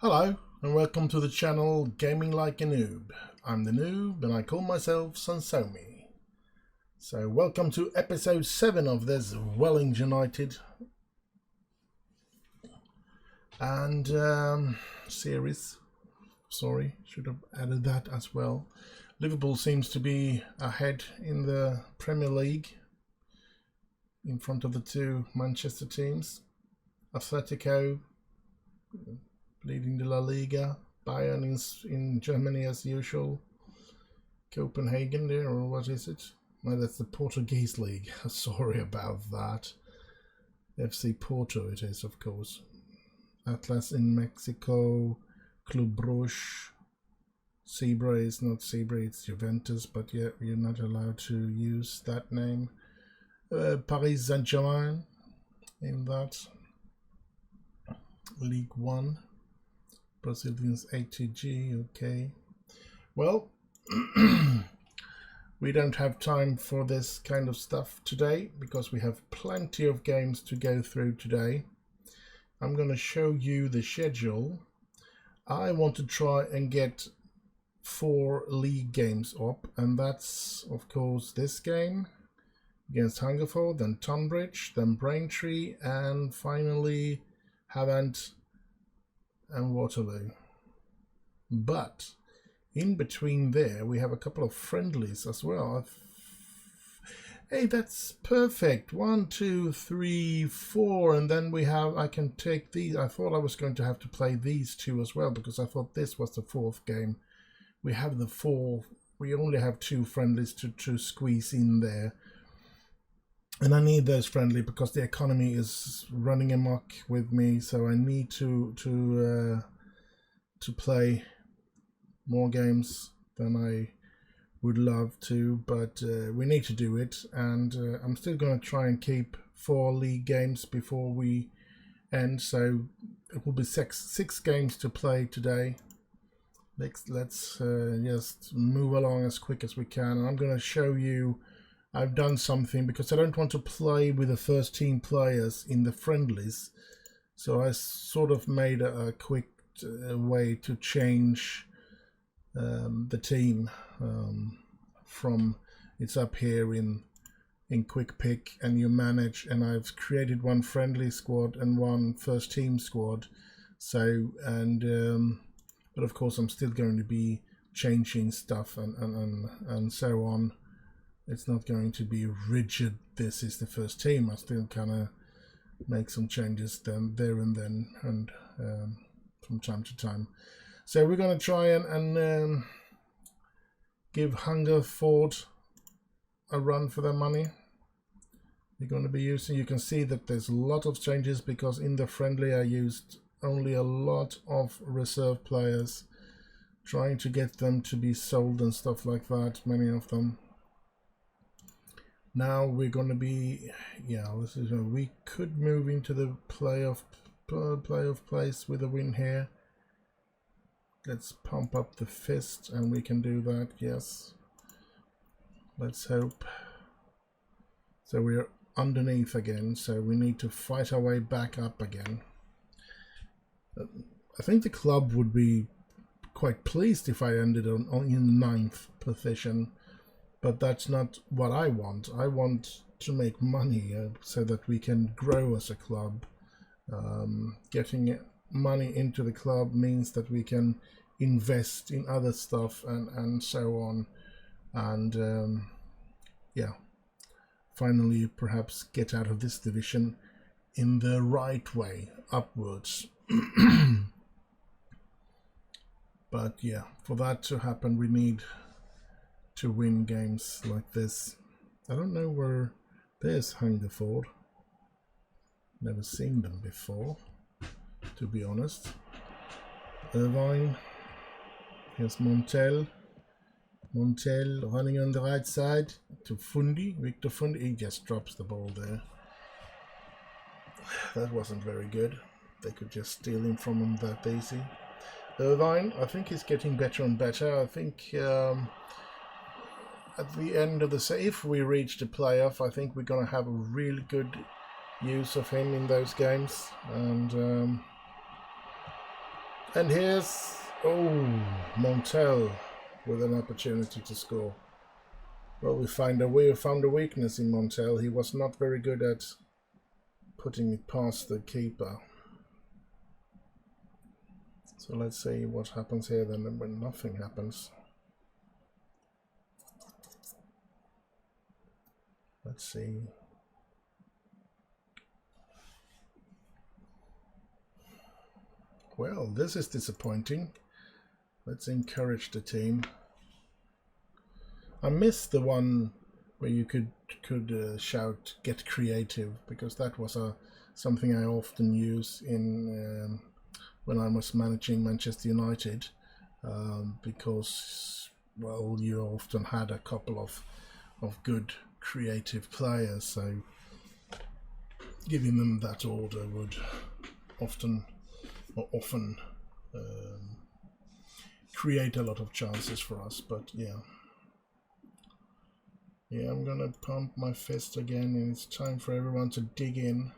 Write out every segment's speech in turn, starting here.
Hello and welcome to the channel Gaming Like a Noob. I'm the Noob and I call myself Sansomi. So welcome to episode 7 of this Welling United and series. Sorry, should have added that as well. Liverpool seems to be ahead in the Premier League in front of the two Manchester teams. Atletico leading the La Liga, Bayern in Germany as usual, Copenhagen there, or what is it? No, that's the Portuguese league. Sorry about that. FC Porto it is, of course. Atlas in Mexico, Club Brugge. Zebra is not Zebra, it's Juventus, but yeah, you're not allowed to use that name. Paris Saint-Germain in that. League 1. Brazilians ATG, okay. Well, we don't have time for this kind of stuff today because we have plenty of games to go through today. I'm going to show you the schedule. I want to try and get 4 league games up, and that's of course this game against Hungerford, then Tonbridge, then Braintree, and finally Havant and Waterloo. But in between there we have a couple of friendlies as well. Hey, that's perfect. 1, 2, 3, 4, and then we have, I can take these. I thought I was going to have to play these 2 as well because I thought this was the 4th game. We have the 4, we only have 2 friendlies to squeeze in there. And I need those friendly because the economy is running amok with me, so I need to play more games than I would love to, but we need to do it. And I'm still going to try and keep 4 league games before we end, so it will be six games to play today. Let's just move along as quick as we can. And I'm going to show you. I've done something because I don't want to play with the first team players in the friendlies, so I sort of made a quick way to change the team from, it's up here in quick pick and you manage, and I've created 1 friendly squad and 1 first team squad. So but of course I'm still going to be changing stuff and so on. It's not going to be rigid, this is the first team. I still kind of make some changes there and then, and from time to time. So we're going to try and give Hungerford a run for their money. We're going to be using, you can see that there's a lot of changes because in the friendly I used only a lot of reserve players, trying to get them to be sold and stuff like that, many of them. Now we're going to be, this is where we could move into the playoff place with a win here. Let's pump up the fist and we can do that, yes. Let's hope. So we're underneath again, so we need to fight our way back up again. I think the club would be quite pleased if I ended in the 9th position. But that's not what I want. I want to make money so that we can grow as a club. Getting money into the club means that we can invest in other stuff and so on. And finally perhaps get out of this division in the right way, upwards. But yeah, for that to happen we need to win games like this. I don't know where there's Hungerford. Never seen them before, to be honest. Irvine. Here's Montel. Montel running on the right side to Fundi. Victor Fundi. He just drops the ball there. That wasn't very good. They could just steal him from him that easy. Irvine, I think he's getting better and better. I think at the end of the if we reach the playoff, I think we're going to have a really good use of him in those games, and And here's, oh, Montel with an opportunity to score. Well, we found a weakness in Montel. He was not very good at putting it past the keeper. So let's see what happens here then when nothing happens. Let's see. Well, this is disappointing. Let's encourage the team. I missed the one where you could shout "Get creative," because that was something I often use in when I was managing Manchester United, because well, you often had a couple of good creative players, so giving them that order would often create a lot of chances for us. But yeah, I'm gonna pump my fist again, and it's time for everyone to dig in.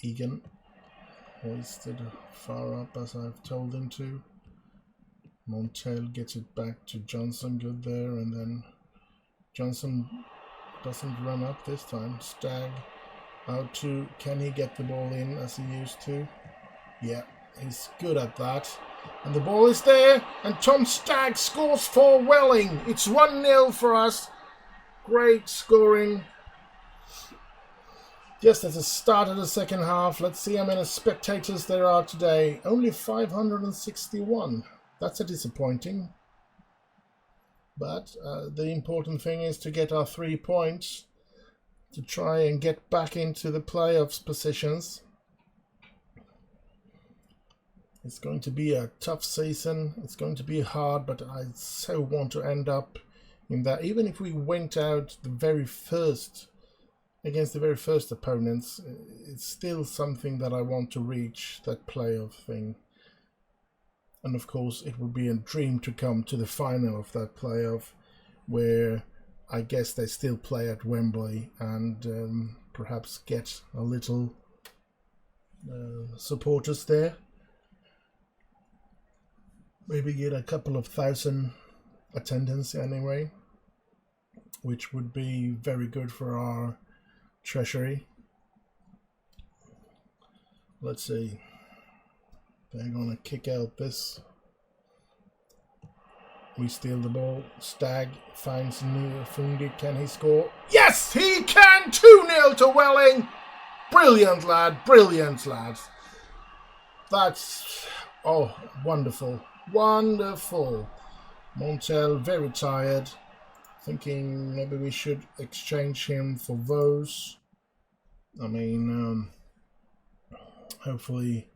Egan hoisted far up as I've told him to. Montel gets it back to Johnson, good there, and then Johnson doesn't run up this time. Stagg out to, can he get the ball in as he used to? Yeah, he's good at that. And the ball is there, and Tom Stagg scores for Welling. It's 1-0 for us. Great scoring. Just at the start of the second half. Let's see how many spectators there are today. Only 561. That's a disappointing. But the important thing is to get our 3 points to try and get back into the playoffs positions. It's going to be a tough season. It's going to be hard, but I so want to end up in that. Even if we went out against the very first opponents, it's still something that I want to reach, that playoff thing. And of course, it would be a dream to come to the final of that playoff, where I guess they still play at Wembley, and perhaps get a little supporters there. Maybe get a couple of thousand attendance anyway, which would be very good for our treasury. Let's see. They're going to kick out this. We steal the ball. Stagg finds Fundi. Can he score? Yes, he can! 2-0 to Welling. Brilliant, lad. Brilliant, lad. That's, oh, wonderful. Wonderful. Montel, very tired. Thinking maybe we should exchange him for Vose. I mean, hopefully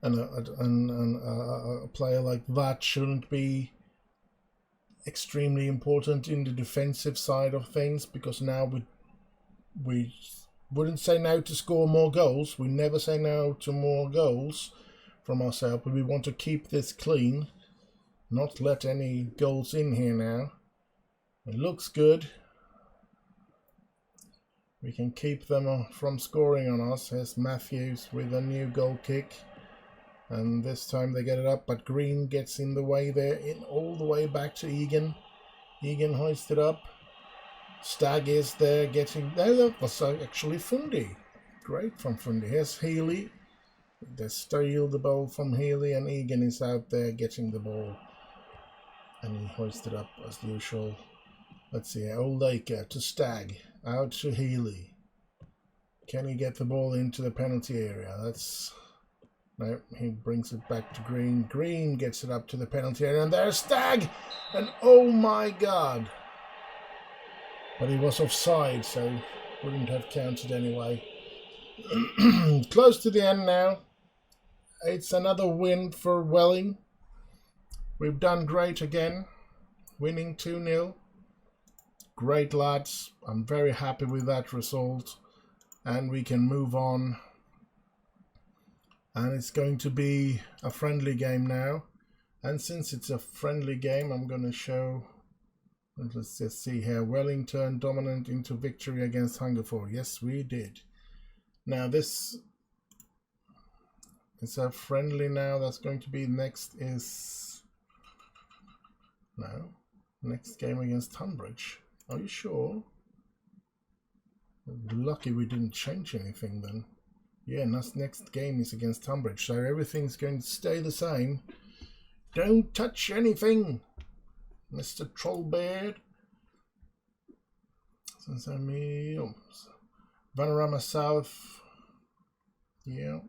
a player like that shouldn't be extremely important in the defensive side of things, because now we wouldn't say no to score more goals. We never say no to more goals from ourselves, but we want to keep this clean, not let any goals in here now. It looks good. We can keep them from scoring on us. Here's Matthews with a new goal kick. And this time they get it up, but Green gets in the way there, in all the way back to Egan. Egan hoists it up. Stagg is there getting... No, that was actually Fundi. Great from Fundi. Here's Healy. They steal the ball from Healy, and Egan is out there getting the ball. And he hoists it up as usual. Let's see, Old Acre to Stagg. Out to Healy. Can he get the ball into the penalty area? That's... No, he brings it back to Green. Green gets it up to the penalty area, and there's Stagg! And oh my God! But he was offside, so wouldn't have counted anyway. Close to the end now. It's another win for Welling. We've done great again. Winning 2-0. Great, lads. I'm very happy with that result. And we can move on. And it's going to be a friendly game now. And since it's a friendly game, I'm going to show... Let's just see here. Welling turned dominant into victory against Hungerford. Yes, we did. Now this is a friendly now. That's going to be next is no next game against Tunbridge. Are you sure? Lucky we didn't change anything then. Yeah, next game is against Tunbridge, so everything's going to stay the same. Don't touch anything, Mr. Trollbeard. Vanarama South. Yeah.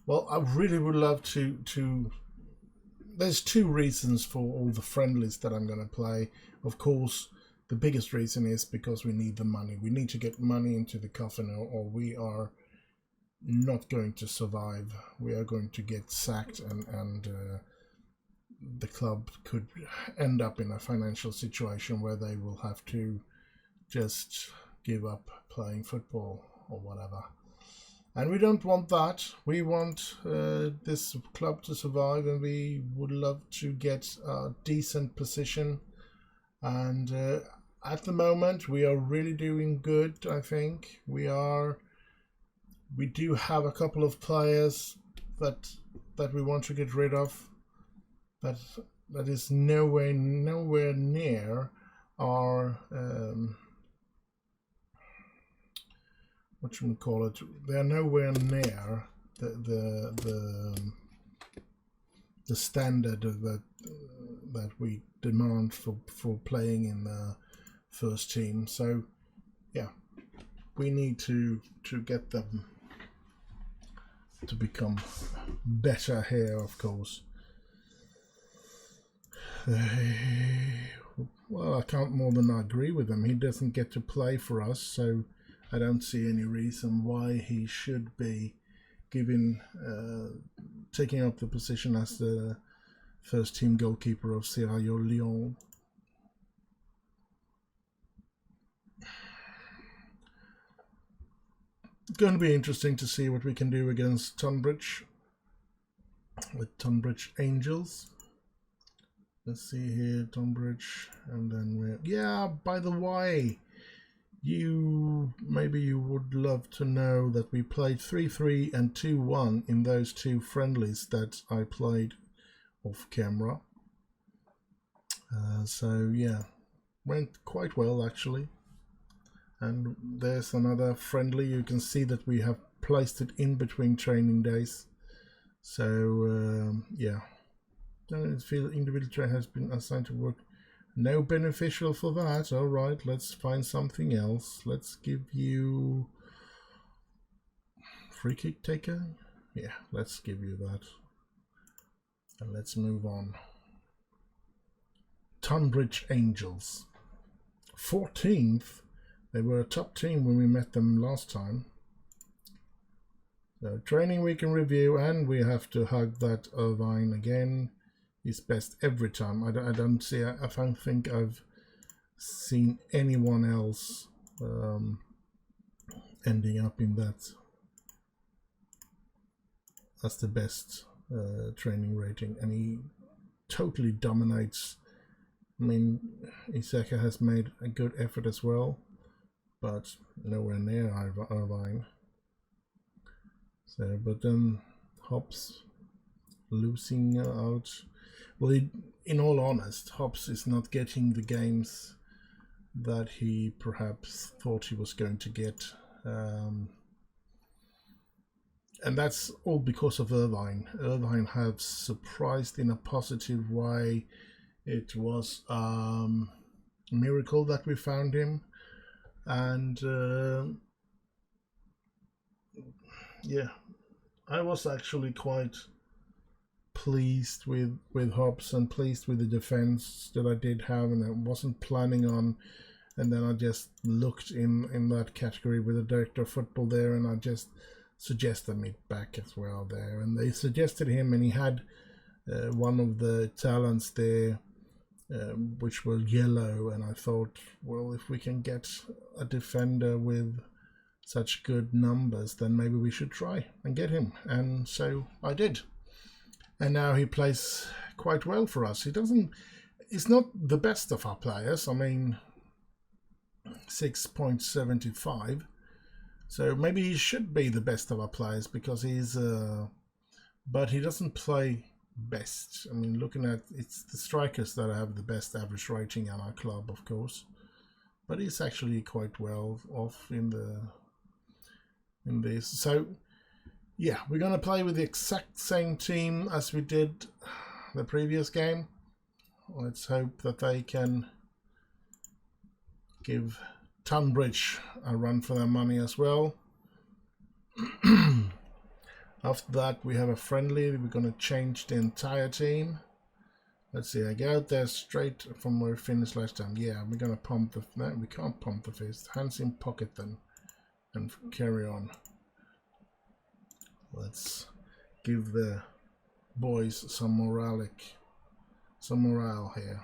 Well, I really would love to. There's two reasons for all the friendlies that I'm going to play. Of course, the biggest reason is because we need the money. We need to get money into the coffin, or we are not going to survive. We are going to get sacked, and the club could end up in a financial situation where they will have to just give up playing football or whatever. And we don't want that. We want this club to survive, and we would love to get a decent position. And at the moment, we are really doing good, I think. We do have a couple of players that we want to get rid of. That is nowhere near our what should we call it? They are nowhere near the standard that we demand for playing in the first team. So yeah, we need to get them to become better here, of course. Well, I can't more than agree with him. He doesn't get to play for us, so I don't see any reason why he should be taking up the position as the first team goalkeeper of Sierra Leone. It's going to be interesting to see what we can do against Tunbridge with Tunbridge Angels. Let's see here, Tunbridge, and then yeah, by the way, maybe you would love to know that we played 3-3 and 2-1 in those two friendlies that I played off camera. So yeah, went quite well actually. And there's another friendly. You can see that we have placed it in between training days. So yeah. Individual trainer has been assigned to work. No beneficial for that. All right, let's find something else. Let's give you free kick taker. Yeah, let's give you that. And let's move on. Tunbridge Angels. 14th. They were a top team when we met them last time. So training week in review, and we have to hug that Irvine again. He's best every time. I don't think I've seen anyone else ending up in that. That's the best training rating, and he totally dominates. I mean, Isaka has made a good effort as well, but nowhere near Irvine. So, but then Hobbs losing out. Well, in all honest, Hobbs is not getting the games that he perhaps thought he was going to get. And that's all because of Irvine. Irvine has surprised in a positive way. It was a miracle that we found him. And yeah, I was actually quite pleased with Hobbs and pleased with the defense that I did have, and I wasn't planning on. And then I just looked in that category with the director of football there, and I just suggested me back as well there. And they suggested him, and he had one of the talents there, which was yellow. And I thought, well, if we can get a defender with such good numbers, then maybe we should try and get him. And so I did. And now he plays quite well for us. He's not the best of our players. I mean, 6.75. So maybe he should be the best of our players because he's, but he doesn't play best. I mean, looking at it's the strikers that have the best average rating on our club, of course. But he's actually quite well off in this. So yeah, we're gonna play with the exact same team as we did the previous game. Let's hope that they can give Tunbridge a run for their money as well. After that, we have a friendly. We're going to change the entire team. Let's see. I go out there straight from where we finished last time. Yeah, we're going to pump the... No, we can't pump the fist. Hands in pocket then. And carry on. Let's give the boys some morale here.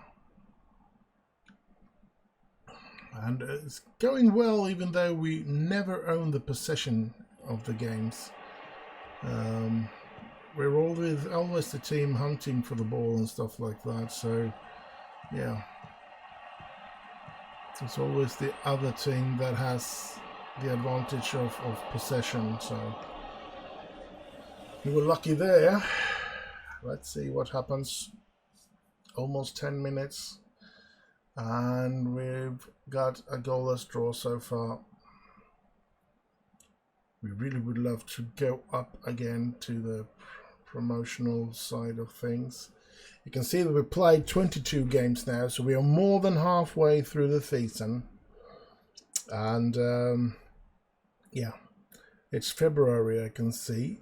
And it's going well, even though we never own the possession of the games. We're always the team hunting for the ball and stuff like that. So, yeah, it's always the other team that has the advantage of possession. So we were lucky there. Let's see what happens. Almost 10 minutes. And we've got a goalless draw so far. We really would love to go up again to the promotional side of things. You can see that we played 22 games now, so we are more than halfway through the season. And yeah, it's February, I can see,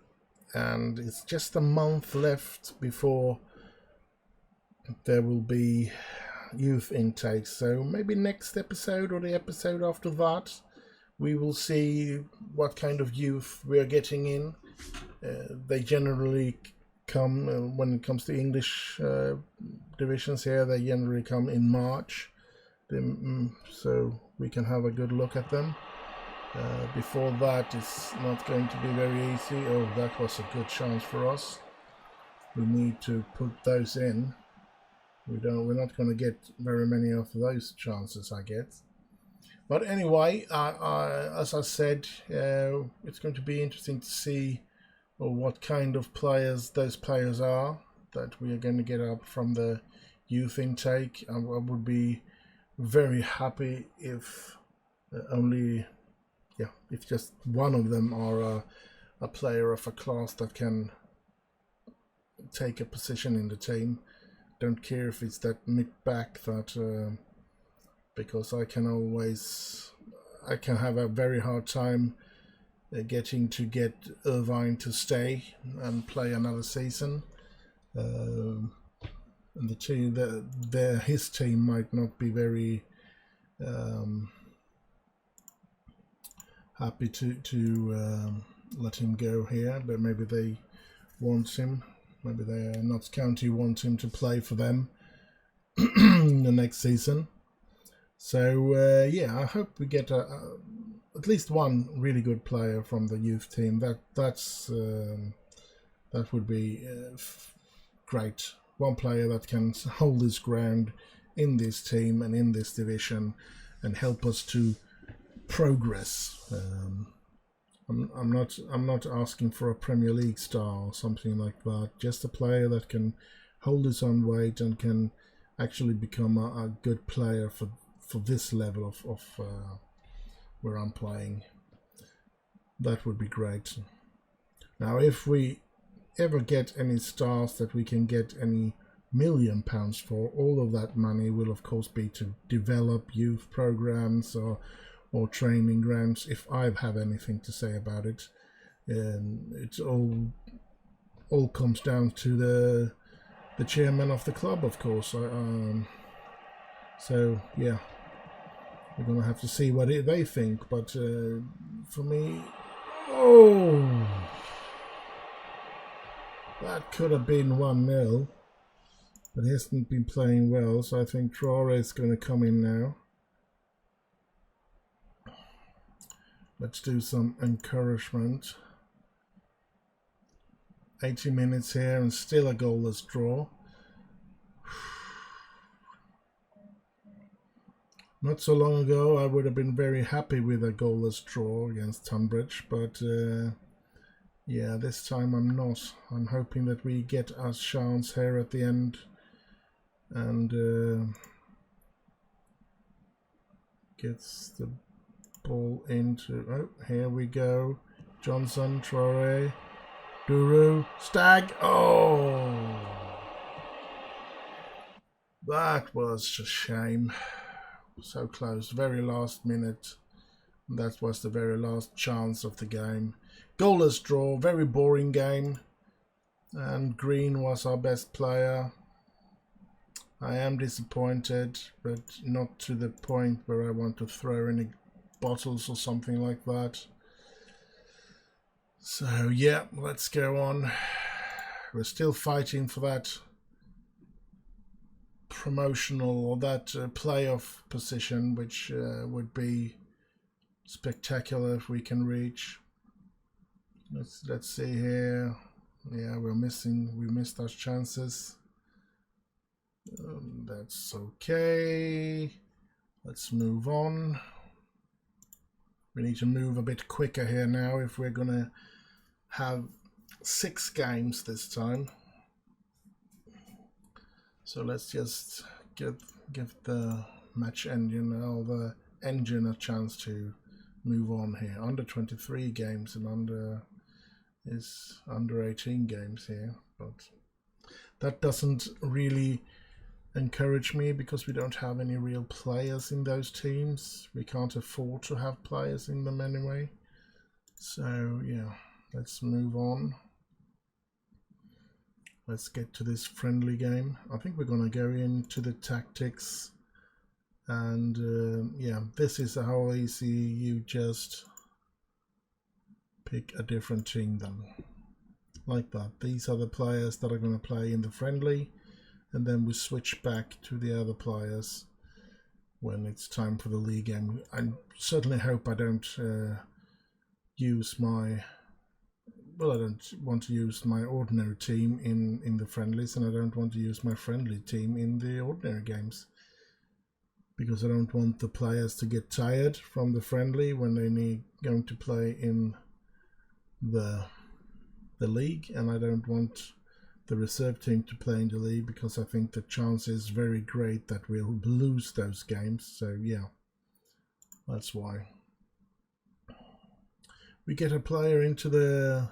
and it's just a month left before there will be youth intake. So maybe next episode or the episode after that, we will see what kind of youth we are getting in. They generally come, when it comes to English divisions here, they generally come in March. So we can have a good look at them. Before that, it's not going to be very easy. Oh, that was a good chance for us. We need to put those in. We're not going to get very many of those chances, I guess. But anyway, as I said, it's going to be interesting to see what kind of players those players are that we are going to get up from the youth intake. I would be very happy if if just one of them are a player of a class that can take a position in the team. Don't care if it's that mid-back that... because I can have a very hard time getting to get Irvine to stay and play another season. And the team, his team might not be very happy to let him go here, but maybe they want him. Maybe the Notts County want him to play for them the next season. So yeah, I hope we get at least one really good player from the youth team. That would be great. One player that can hold his ground in this team and in this division and help us to progress. I'm not asking for a Premier League star or something like that. Just a player that can hold his own weight and can actually become a good player for this level of where I'm playing. That would be great. Now, if we ever get any stars that we can get any £1 million for, all of that money will of course be to develop youth programs or training grounds, if I have anything to say about it. It's all comes down to the chairman of the club, of course. So yeah, we're gonna have to see what they think. But for me, that could have been 1-0, but he hasn't been playing well. So I think Traore is going to come in now. Let's do some encouragement. 80 minutes here and still a goalless draw. Not so long ago, I would have been very happy with a goalless draw against Tunbridge, but yeah, this time I'm not. I'm hoping that we get our chance here at the end and gets the ball into. Oh, here we go. Johnson, Traore, Duru, Stag. Oh, that was a shame. So close, very last minute. That was the very last chance of the game. Goalless draw, very boring game. And Green was our best player. I am disappointed, but not to the point where I want to throw any bottles or something like that. So yeah, let's go on. We're still fighting for that promotional or that playoff position, which would be spectacular if we can reach. Let's see here. Yeah, we missed our chances. That's okay. Let's move on. We need to move a bit quicker here now if we're gonna have 6 games this time. So let's just give the match engine or the engine a chance to move on here. Under 23 games and under 18 games here, but that doesn't really encourage me because we don't have any real players in those teams. We can't afford to have players in them anyway. So yeah, let's move on. Let's get to this friendly game. I think we're going to go into the tactics and yeah, this is how easy you just pick a different team then. Like that. These are the players that are going to play in the friendly, and then we switch back to the other players when it's time for the league game. I certainly hope I don't use my... Well, I don't want to use my ordinary team in the friendlies, and I don't want to use my friendly team in the ordinary games, because I don't want the players to get tired from the friendly when they going to play in the league, and I don't want the reserve team to play in the league because I think the chance is very great that we'll lose those games. So yeah, that's why. We get a player into the...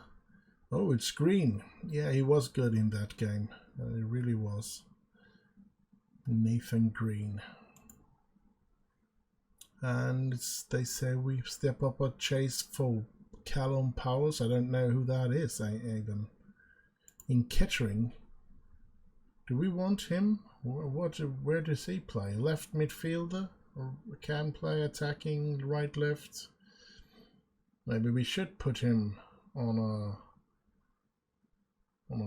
Oh, it's Green. Yeah, he was good in that game. He really was. Nathan Green. And they say we step up a chase for Callum Powers. I don't know who that is even. In Kettering. Do we want him? Where does he play? Left midfielder? Or can play attacking right, left? Maybe we should put him on a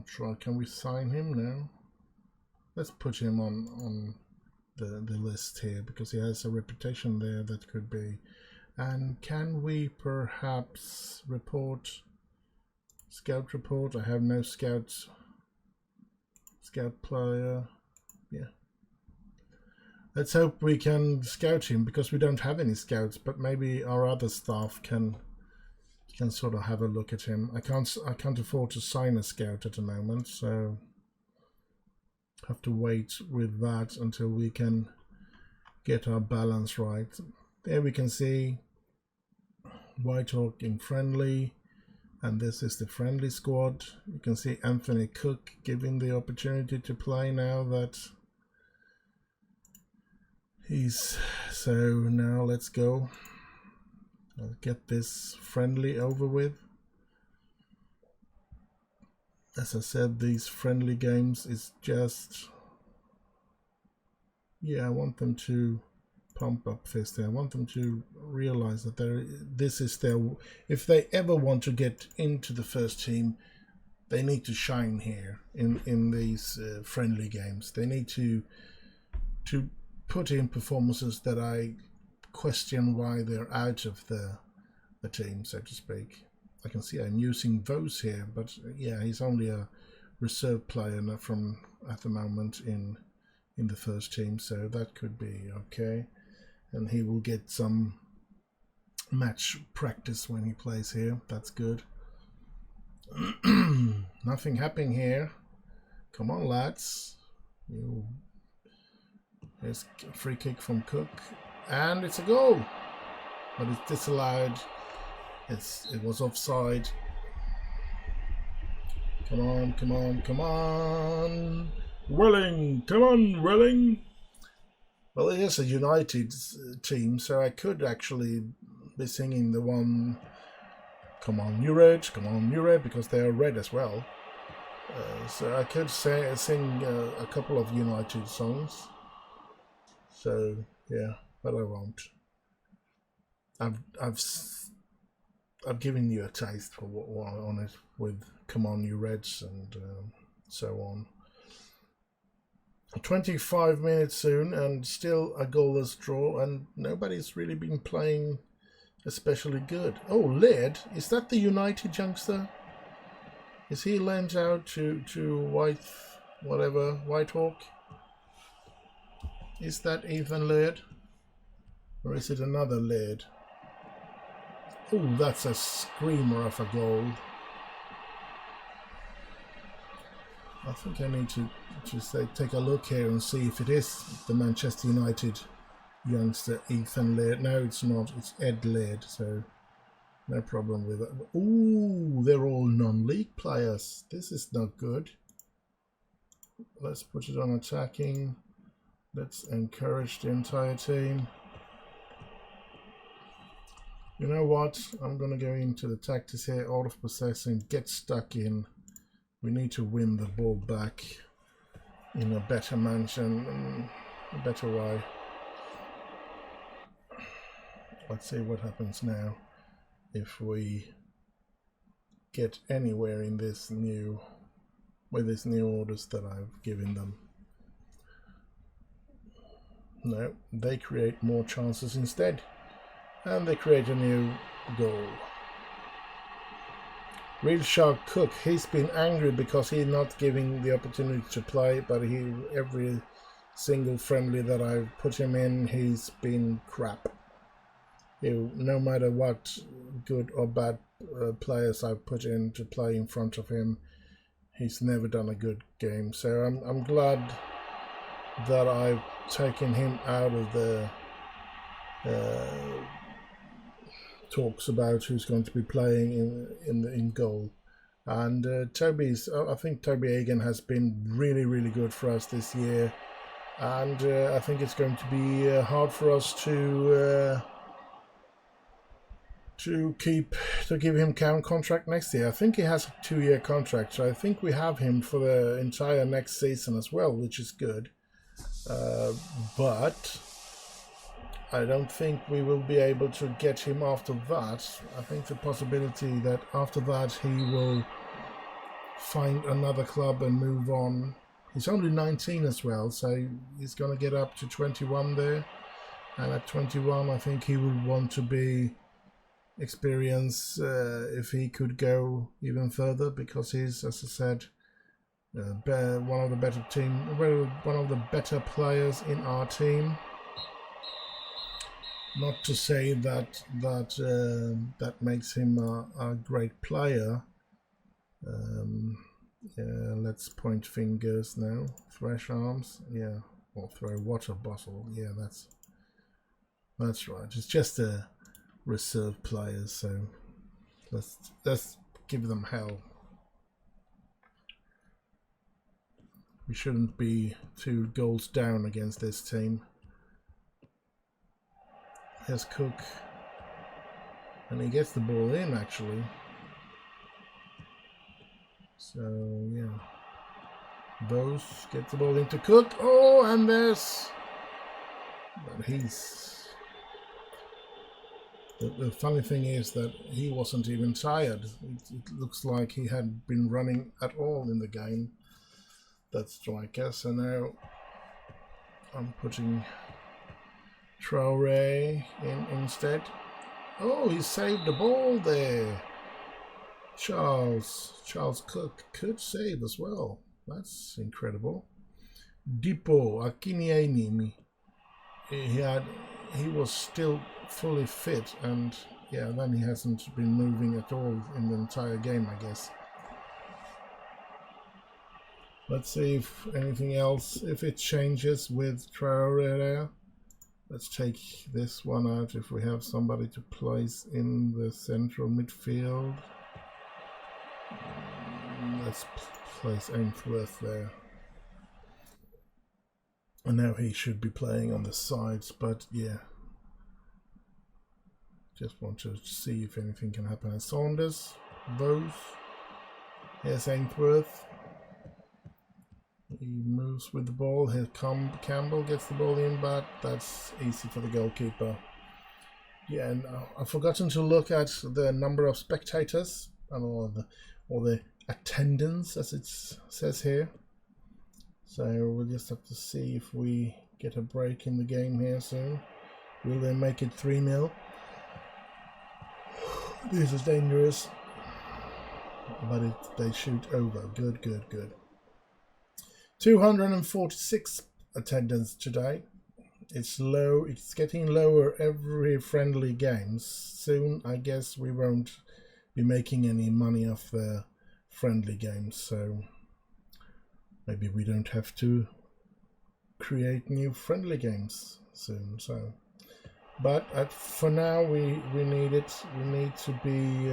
trial. Can we sign him now? Let's put him on the list here because he has a reputation there that could be. And can we perhaps scout report? I have no scouts. Scout player. Yeah. Let's hope we can scout him because we don't have any scouts, but maybe our other staff can sort of have a look at him. I can't afford to sign a scout at the moment, so have to wait with that until we can get our balance right. There we can see Whitehawk in friendly, and this is the friendly squad. You can see Anthony Cook given the opportunity to play now that he's... So now let's go. I'll get this friendly over with. As I said, these friendly games is just... Yeah, I want them to pump up fist. I want them to realize that this is their... If they ever want to get into the first team, they need to shine here in these friendly games. They need to put in performances that I question why they're out of the team, so to speak. I can see I'm using Vos here, but yeah, he's only a reserve player at the moment in the first team, so that could be okay. and he will get some match practice when he plays here. That's good. Nothing happening here. Come on, lads. There's a free kick from Cook, and it's a goal, but it's disallowed. It was offside. Come on, come on, come on. Welling, come on, Welling. Well, it is a United team, so I could actually be singing the one, come on, New Red, come on, New Red, because they are red as well. So I could sing a couple of United songs. So yeah, but I won't. I've given you a taste for what on it with "Come On You Reds" and so on. 25 minutes soon, and still a goalless draw, and nobody's really been playing especially good. Oh, Laird, is that the United youngster? Is he lent out to Whitehawk? Is that Ethan Laird? Or is it another Laird? Oh, that's a screamer of a goal. I think I need to take a look here and see if it is the Manchester United youngster Ethan Laird. No, it's not. It's Ed Laird, so no problem with that. Ooh, they're all non-league players. This is not good. Let's put it on attacking. Let's encourage the entire team. You know what? I'm going to go into the tactics here. Out of possession. Get stuck in. We need to win the ball back in a better manner, a better way. Let's see what happens now if we get anywhere in this new orders that I've given them. No, they create more chances instead, and they create a new goal. Real Shark Cook, he's been angry because he's not giving the opportunity to play, but every single friendly that I've put him in, he's been crap. No matter what good or bad players I've put in to play in front of him, he's never done a good game. So I'm glad that I've taken him out of the talks about who's going to be playing in goal. And I think Toby Egan has been really, really good for us this year, and I think it's going to be hard for us to give him contract next year. I think he has a 2-year contract, so I think we have him for the entire next season as well, which is good. But I don't think we will be able to get him after that. I think the possibility that after that he will find another club and move on. He's only 19 as well, so he's going to get up to 21 there. And at 21, I think he would want to be experienced if he could go even further, because he's, as I said, one of the better players in our team. Not to say that makes him a great player. Yeah, let's point fingers now. Thresh arms, yeah, or throw water bottle. Yeah, that's right. It's just a reserve players, so let's give them hell. We shouldn't be 2 goals down against this team. Here's Cook, and he gets the ball in actually. So yeah, Bose gets the ball into Cook. Oh, and there's, but he's. The funny thing is that he wasn't even tired. It looks like he had been running at all in the game. That striker. So now I'm putting Traore in instead. Oh, he saved the ball there. Charles Cook could save as well. That's incredible. Dipo Akiniaini. he was still fully fit, and yeah, then he hasn't been moving at all in the entire game, I guess. Let's see if anything else, if it changes with Traore there. Let's take this one out if we have somebody to place in the central midfield. Let's place Ainsworth there. And now he should be playing on the sides, but yeah. Just want to see if anything can happen. And Saunders, Bose. Here's Ainsworth. He moves with the ball. Here Campbell gets the ball in, but that's easy for the goalkeeper. Yeah, and I've forgotten to look at the number of spectators or the attendance, as it says here. So we'll just have to see if we get a break in the game here soon. Will they make it 3-0? This is dangerous. But they shoot over. Good, good, good. 246 attendance today. It's low. It's getting lower every friendly game. Soon, I guess we won't be making any money off the friendly games. So maybe we don't have to create new friendly games soon. So, but for now, we need it. We need to be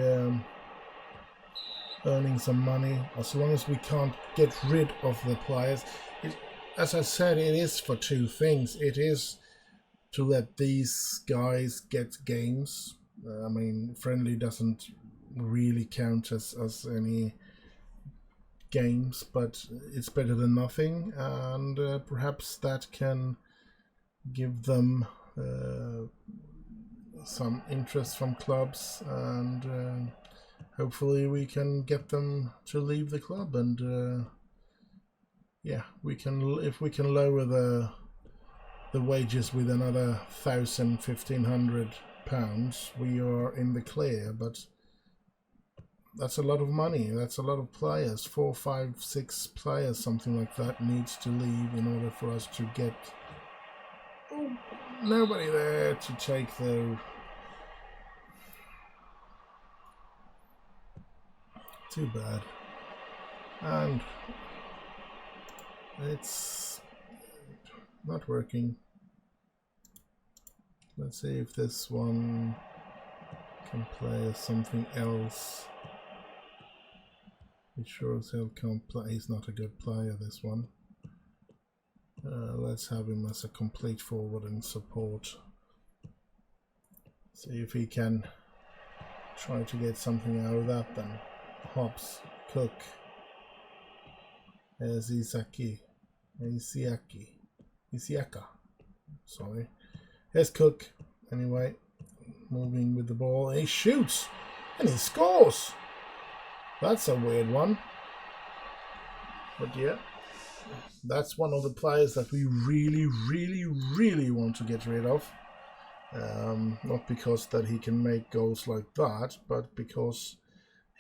earning some money. As long as we can't get rid of the players, as I said, it is for two things. It is to let these guys get games. I mean, friendly doesn't really count as any games, but it's better than nothing, and perhaps that can give them some interest from clubs, and hopefully we can get them to leave the club, and yeah, we can, if we can lower the wages with another £1,000–1,500, we are in the clear. But that's a lot of money. That's a lot of players. 4, 5, 6 players, something like that, needs to leave in order for us to get nobody there to take the. Too bad. And it's not working. Let's see if this one can play as something else. He sure as hell can't play. He's not a good player, this one. Let's have him as a complete forward and support. See if he can try to get something out of that then. Hobbs, Cook. There's Isiaka. Sorry. Here's Cook. Anyway, moving with the ball. He shoots and he scores. That's a weird one. But yeah, that's one of the players that we really, really, really want to get rid of. Not because that he can make goals like that, but because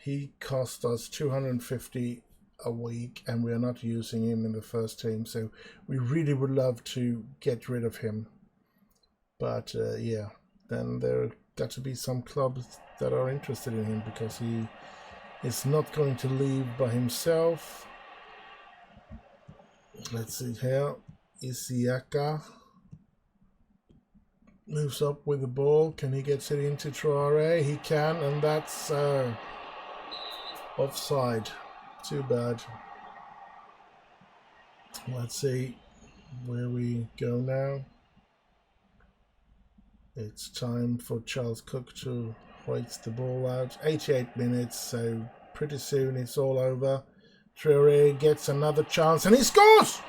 he cost us 250 a week and we are not using him in the first team. So we really would love to get rid of him. But yeah, then there got to be some clubs that are interested in him, because he is not going to leave by himself. Let's see here. Isiaka moves up with the ball. Can he get it into Traore? He can, and that's offside. Too bad. Let's see where we go now. It's time for Charles Cook to hoist the ball out. 88 minutes, so pretty soon it's all over. Traore gets another chance and he scores!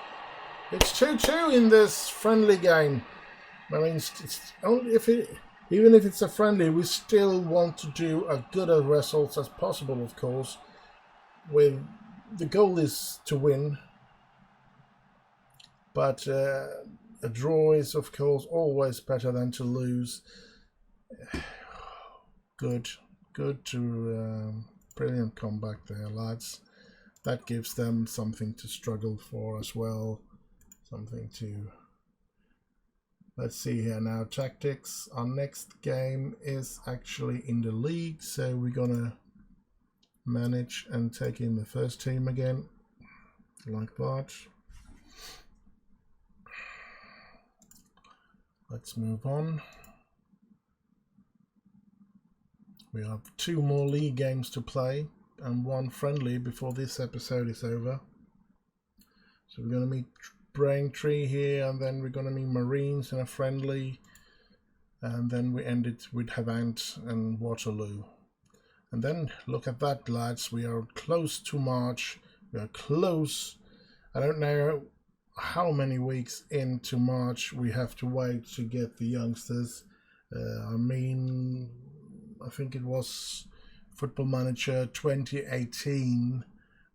It's 2-2 in this friendly game. I mean, it's only even if it's a friendly, we still want to do as good a results as possible, of course. With the goal is to win, but a draw is, of course, always better than to lose. Good to brilliant comeback there, lads. That gives them something to struggle for as well, something to Let's see here now. Tactics. Our next game is actually in the league, so we're gonna manage and take in the first team again, like that. Let's move on. We have 2 more league games to play and 1 friendly before this episode is over. So we're going to meet Braintree here, and then we're going to meet Marines in a friendly, and then we end it with Havant and Waterloo. And then look at that, lads, we are close to March. We are close. I don't know how many weeks into March we have to wait to get the youngsters. I think it was Football Manager 2018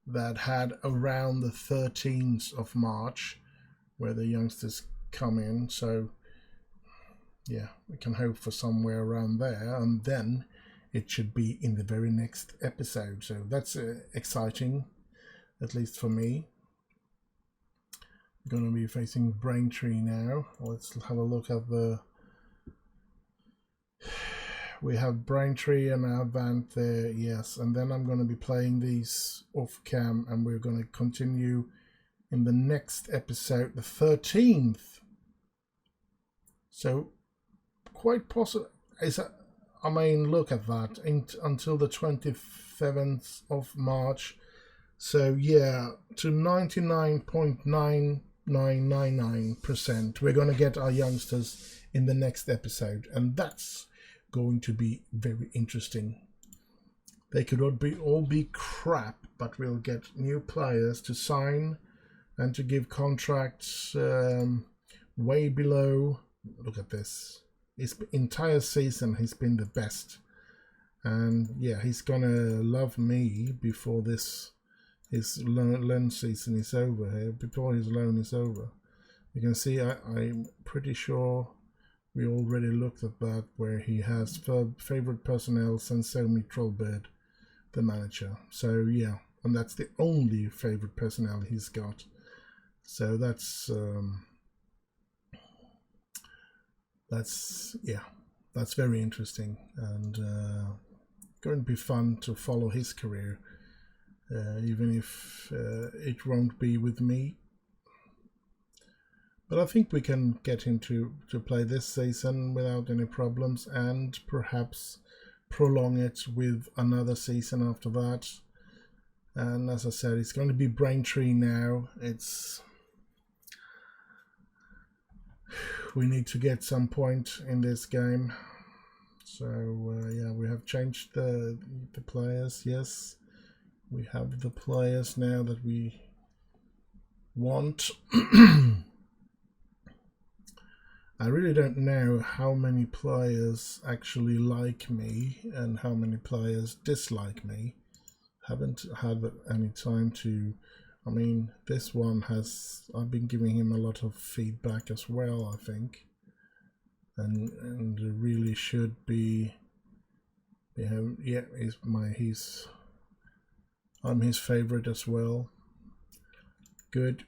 that had around the 13th of March where the youngsters come in. So yeah, we can hope for somewhere around there, and then it should be in the very next episode. So that's exciting, at least for me. We're going to be facing Braintree now. Let's have a look at the... We have Braintree and Avant there, yes. And then I'm going to be playing these off cam, and we're going to continue in the next episode, the 13th. So quite possible. I mean, look at that, until the 27th of March. So yeah, to 99.9999%, we're going to get our youngsters in the next episode, and that's going to be very interesting. They could all be crap, but we'll get new players to sign and to give contracts way below. Look at this. His entire season he's been the best, and yeah, he's gonna love me before his loan season is over here. Before his loan is over, you can see I'm pretty sure we already looked at that, where he has favorite personnel Sensomi Trollbird, the manager. So yeah, and that's the only favorite personnel he's got. So that's very interesting, and going to be fun to follow his career, even if it won't be with me. But I think we can get him to play this season without any problems, and perhaps prolong it with another season after that. And as I said, it's going to be Braintree now. We need to get some point in this game. So yeah, we have changed the players. Yes, we have the players now that we want. I really don't know how many players actually like me and how many players dislike me. Haven't had any time to... I mean, this one I've been giving him a lot of feedback as well, I think. And really should be... Yeah, I'm his favorite as well. Good.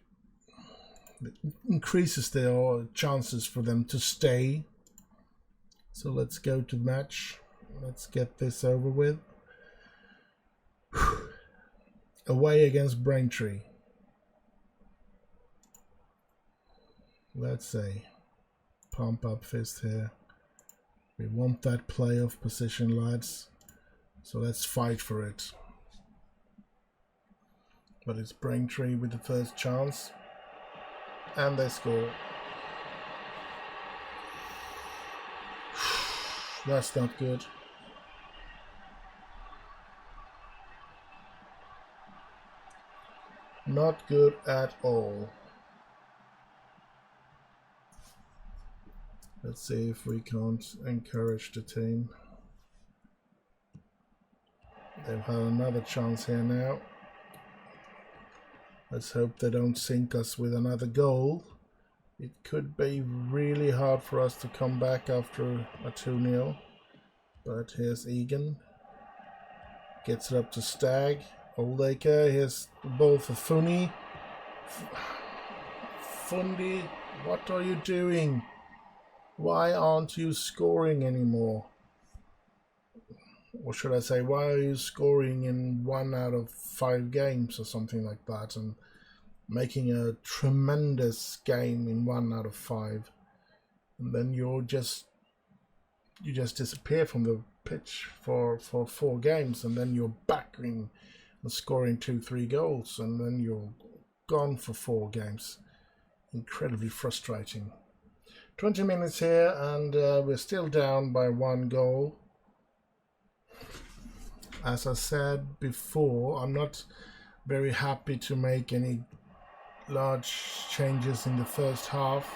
It increases their chances for them to stay. So let's go to match. Let's get this over with. Away against Braintree. Let's see. Pump up fist here. We want that playoff position, lads. So let's fight for it. But it's Braintree with the first chance. And they score. That's not good. Not good at all. Let's see if we can't encourage the team. They've had another chance here now. Let's hope they don't sink us with another goal. It could be really hard for us to come back after a 2-0. But here's Egan. Gets it up to Stag. Oldacre. Here's the ball for Funny. Fundy, what are you doing? Why aren't you scoring anymore? Or should I say, why are you scoring in 1 out of 5 games or something like that, and making a tremendous game in 1 out of 5, and then you just disappear from the pitch for 4 games, and then you're back in and scoring 2-3 goals, and then you're gone for 4 games. Incredibly frustrating. 20 minutes here, and we're still down by 1 goal. As I said before, I'm not very happy to make any large changes in the first half.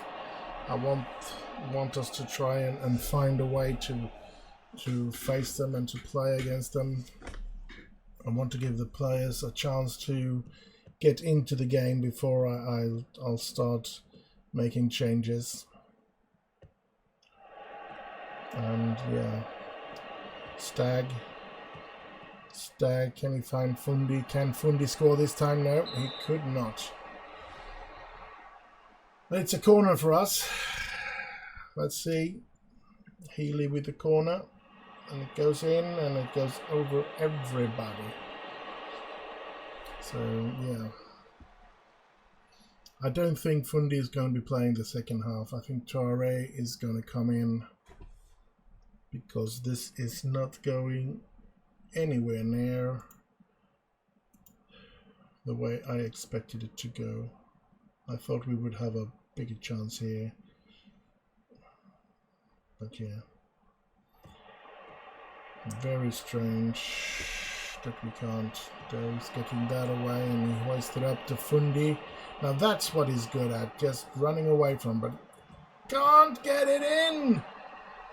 I want us to try and find a way to face them and to play against them. I want to give the players a chance to get into the game before I'll start making changes. And yeah, Stag, can he find Fundi? Can Fundi score this time? No, he could not. It's a corner for us. Let's see. Healy with the corner. And it goes in and it goes over everybody. So, yeah. I don't think Fundi is going to be playing the second half. I think Traore is going to come in, because this is not going anywhere near the way I expected it to go. I thought we would have a bigger chance here, but yeah, very strange that we can't. He's getting that away, and he hoists it up to Fundi. Now that's what he's good at, just running away from, but can't get it in.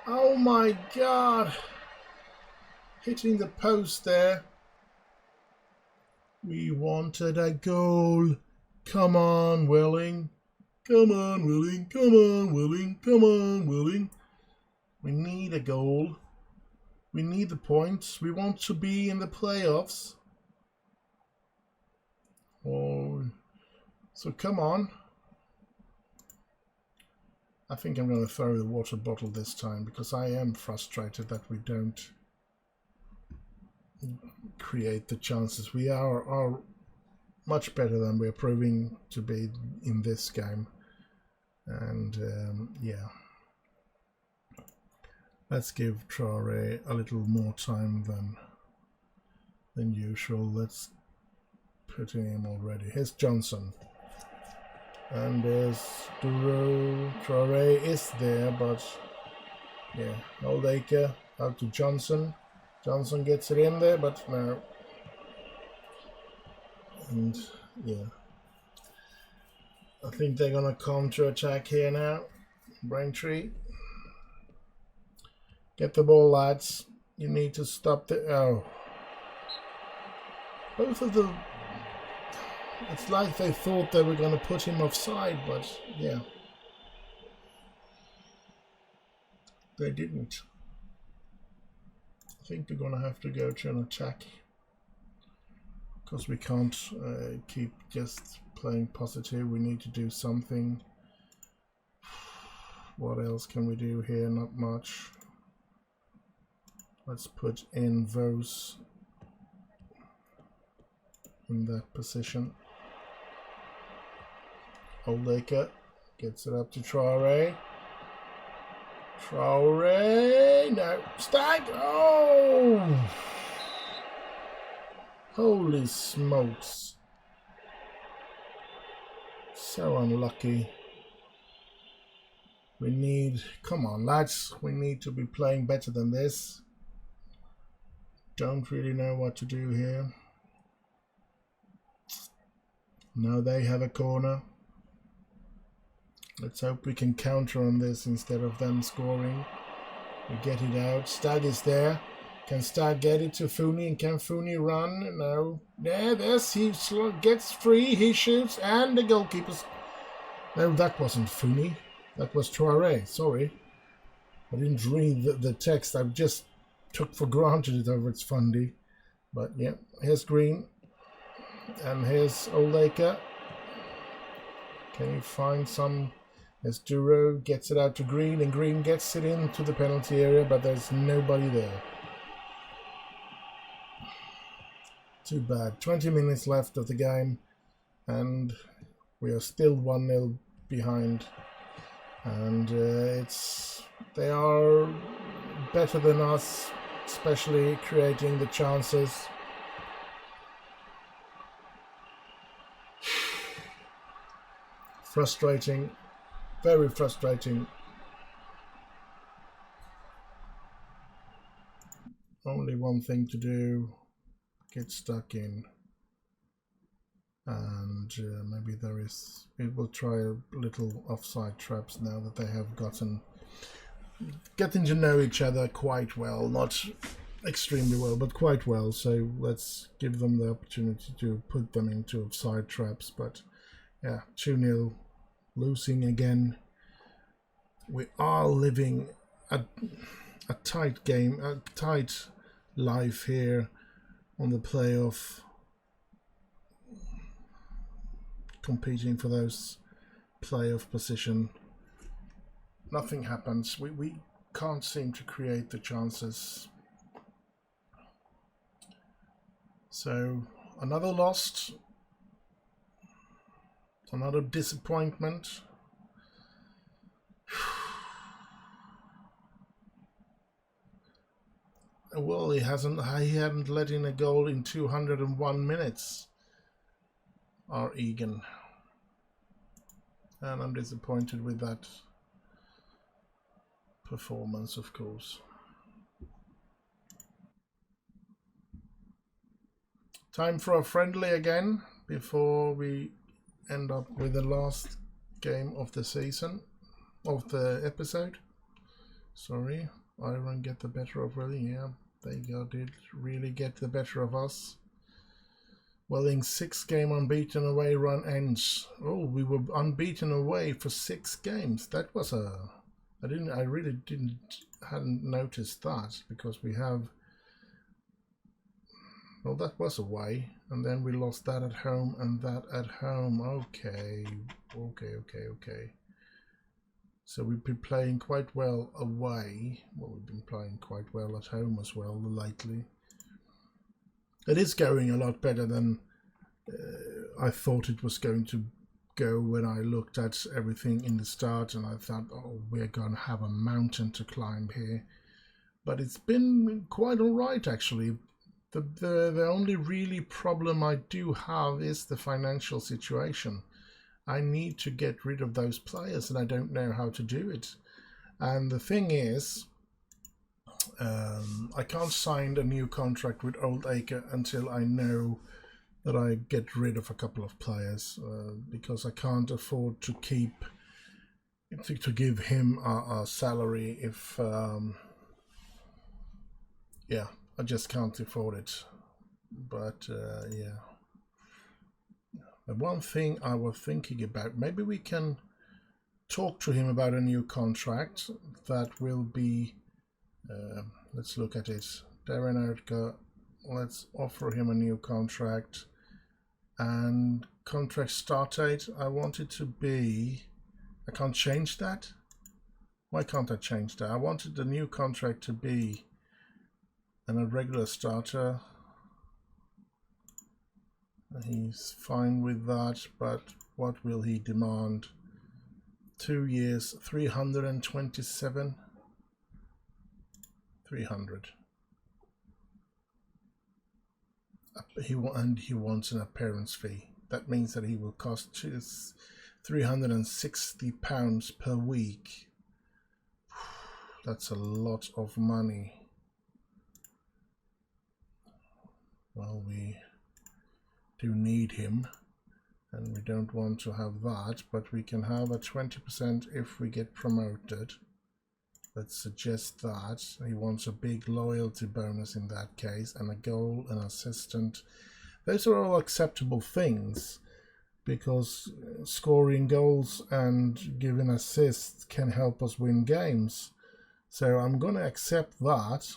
Oh my God. Hitting the post there. We wanted a goal. Come on, Welling. Come on, Welling. Come on, Welling. Come on, Welling. We need a goal. We need the points. We want to be in the playoffs. Oh, so come on. I think I'm going to throw the water bottle this time, because I am frustrated that we don't create the chances. We are much better than we're proving to be in this game. And yeah, let's give Traore a little more time than usual. Let's put him already. Here's Johnson. And there's Duro. Traore is there, but yeah, Oldacre out to Johnson. Johnson gets it in there, but no. And yeah, I think they're gonna counter attack here now. Braintree, get the ball, lads. You need to stop the. Oh, both of the. It's like they thought they were going to put him offside, but yeah, they didn't. I think they're going to have to go to an attack, because we can't keep just playing positive. We need to do something. What else can we do here? Not much. Let's put in Vos in that position. Oldacre gets it up to Traore. Traore, no, Stag, oh! Holy smokes. So unlucky. We need, come on lads, we need to be playing better than this. Don't really know what to do here. Now they have a corner. Let's hope we can counter on this instead of them scoring. We get it out. Stag is there. Can Stag get it to Fooney? And can Fooney run? No. There's he gets free. He shoots. And the goalkeeper's... No, that wasn't Fooney. That was Traore. Sorry. I didn't read the text. I just took for granted it over its Fundy. But yeah, here's Green. And here's Oldacre. Can you find some As Duro gets it out to Green, and Green gets it into the penalty area, but there's nobody there. Too bad. 20 minutes left of the game, and we are still 1-0 behind. And they are better than us, especially creating the chances. Frustrating, very frustrating. Only one thing to do, get stuck in. And maybe we will try a little offside traps now that they have getting to know each other quite well, not extremely well, but quite well. So let's give them the opportunity to put them into offside traps. But yeah, 2-0, losing again. We are living a tight game, a tight life here on the playoff, competing for those playoff position. Nothing happens. We can't seem to create the chances. So another loss, another disappointment. Well, he hadn't let in a goal in 201 minutes. Our Egan. And I'm disappointed with that performance, of course. Time for a friendly again before we end up with the last game of the season, of the episode. Sorry, Iron get the better of Welling. Yeah, they did really get the better of us. Welling's 6-game unbeaten away run ends. Oh, we were unbeaten away for 6 games. That was I really hadn't noticed that, because we have, well, that was away, and then we lost that at home and that at home. Okay. So we've been playing quite well away. Well, we've been playing quite well at home as well lately. It is going a lot better than I thought it was going to go when I looked at everything in the start, and I thought, oh, we're going to have a mountain to climb here. But it's been quite all right, actually. The only really problem I do have is the financial situation. I need to get rid of those players, and I don't know how to do it. And the thing is, I can't sign a new contract with Old Acre until I know that I get rid of a couple of players, because I can't afford to give him a salary if yeah, I just can't afford it. But yeah, the one thing I was thinking about, maybe we can talk to him about a new contract that will be, let's look at it. Darren Ertka, let's offer him a new contract. And contract start date, I want it to be, I can't change that. Why can't I change that? I wanted the new contract to be a regular starter. He's fine with that, but what will he demand? 2 years, 327, 300. He wants an appearance fee. That means that he will cost £360 per week. That's a lot of money. Well, we do need him, and we don't want to have that, but we can have a 20% if we get promoted. Let's suggest that. He wants a big loyalty bonus in that case, and a goal, an assistant. Those are all acceptable things, because scoring goals and giving assists can help us win games. So I'm going to accept that.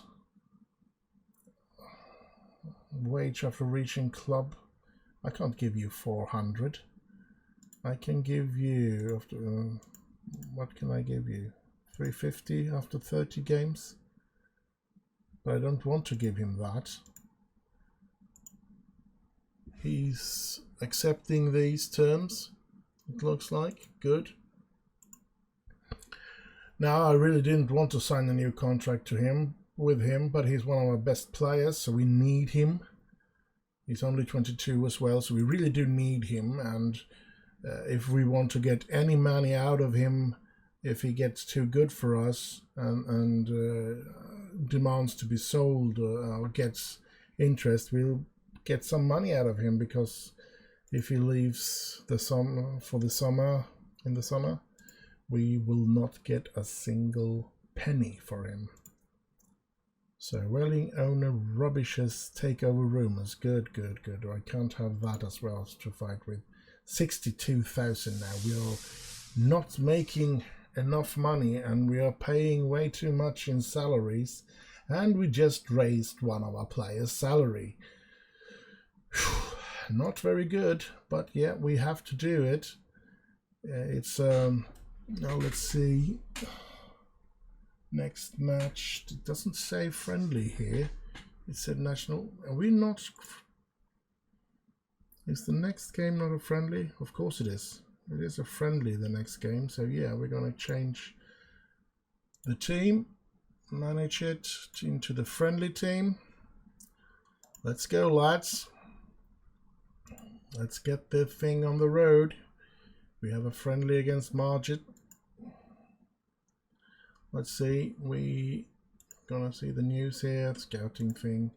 Wage after reaching club. I can't give you 400. I can give you after What can I give you? 350 after 30 games? But I don't want to give him that. He's accepting these terms, it looks like. Good. Now, I really didn't want to sign a new contract with him, but he's one of our best players, so we need him. He's only 22 as well, so we really do need him. And if we want to get any money out of him, if he gets too good for us and demands to be sold or gets interest, we'll get some money out of him, because if he leaves in the summer, we will not get a single penny for him. So, willing owner rubbishes takeover rumors. Good. I can't have that as well to fight with. 62,000 now. We are not making enough money, and we are paying way too much in salaries, and we just raised one of our players' salary. Not very good, but yeah, we have to do it. It's now let's see. Next match. It doesn't say friendly here. It said national. Are we not? Is the next game not a friendly? Of course it is. It is a friendly, the next game. So yeah, we're going to change the team, manage it into the friendly team. Let's go, lads. Let's get the thing on the road. We have a friendly against Margit. Let's see. We gonna see the news here. Scouting thing.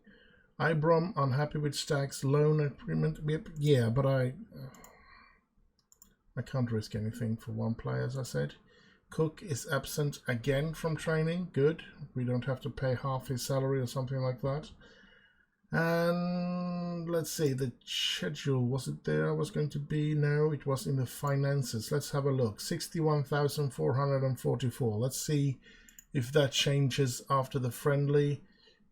Ibrom unhappy with Stag's loan agreement. Yeah, but I can't risk anything for one player, as I said. Cook is absent again from training. Good. We don't have to pay half his salary or something like that. And let's see, the schedule, was it there I was going to be? No, it was in the finances. Let's have a look. 61,444. Let's see if that changes after the friendly.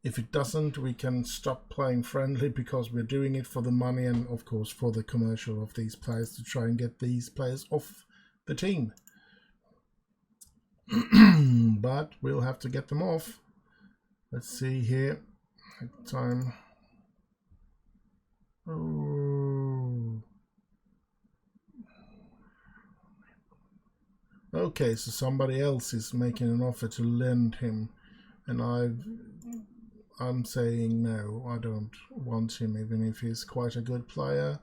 If it doesn't, we can stop playing friendly, because we're doing it for the money and of course for the commercial of these players, to try and get these players off the team. But we'll have to get them off. Let's see here. Time. Oh. Okay, so somebody else is making an offer to lend him, and I'm saying no, I don't want him, even if he's quite a good player.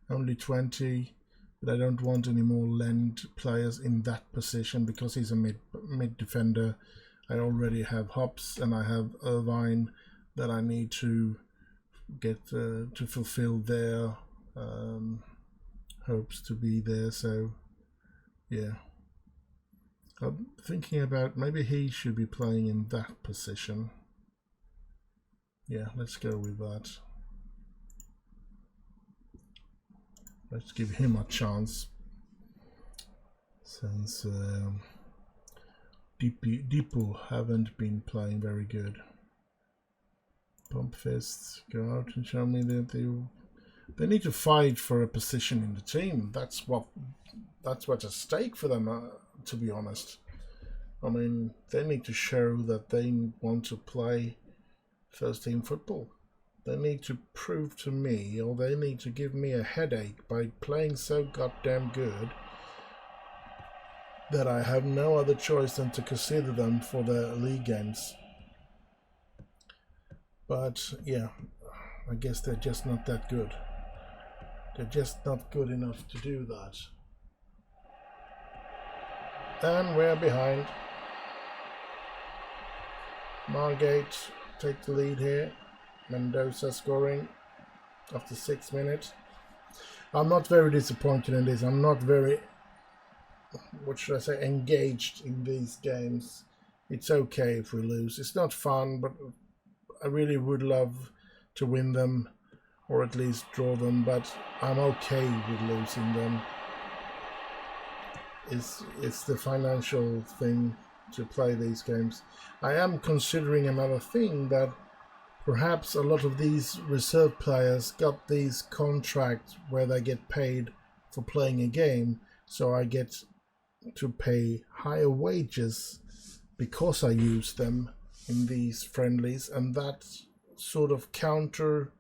Only 20, but I don't want any more lend players in that position, because he's a mid defender. I already have Hops and I have Irvine that I need to get to fulfill their hopes to be there. So yeah, I'm thinking about maybe he should be playing in that position. Yeah, let's go with that. Let's give him a chance, since Deepu haven't been playing very good. Pump fists, go out and show me that they need to fight for a position in the team. That's what's at stake for them, to be honest. I mean, they need to show that they want to play first team football. They need to prove to me, or they need to give me a headache by playing so goddamn good that I have no other choice than to consider them for the league games. But yeah, I guess they're just not that good. They're just not good enough to do that. And we're behind. Margate take the lead here. Mendoza scoring after 6 minutes. I'm not very disappointed in this. I'm not very, what should I say, engaged in these games. It's okay if we lose. It's not fun, but I really would love to win them, or at least draw them, but I'm okay with losing them. It's the financial thing to play these games. I am considering another thing, that perhaps a lot of these reserve players got these contracts where they get paid for playing a game, so I get to pay higher wages because I use them in these friendlies, and that sort of counteract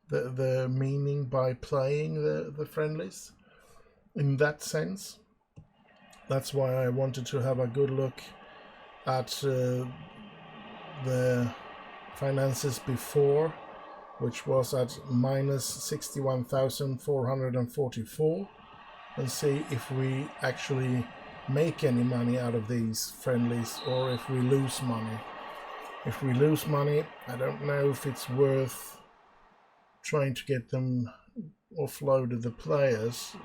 the meaning by playing the friendlies in that sense. That's why I wanted to have a good look at the finances before, which was at minus 61,444, and see if we actually make any money out of these friendlies or if we lose money. If we lose money, I don't know if it's worth trying to get them offloaded, the players,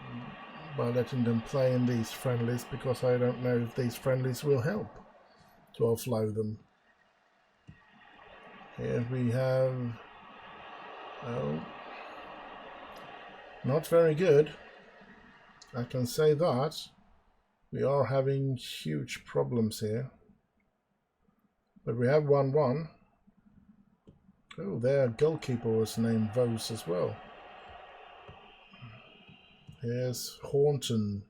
by letting them play in these friendlies, because I don't know if these friendlies will help to offload them. Here we have, oh, not very good, I can say that. We are having huge problems here, but we have 1-1. Oh, their goalkeeper was named Vos as well. Here's Hornton.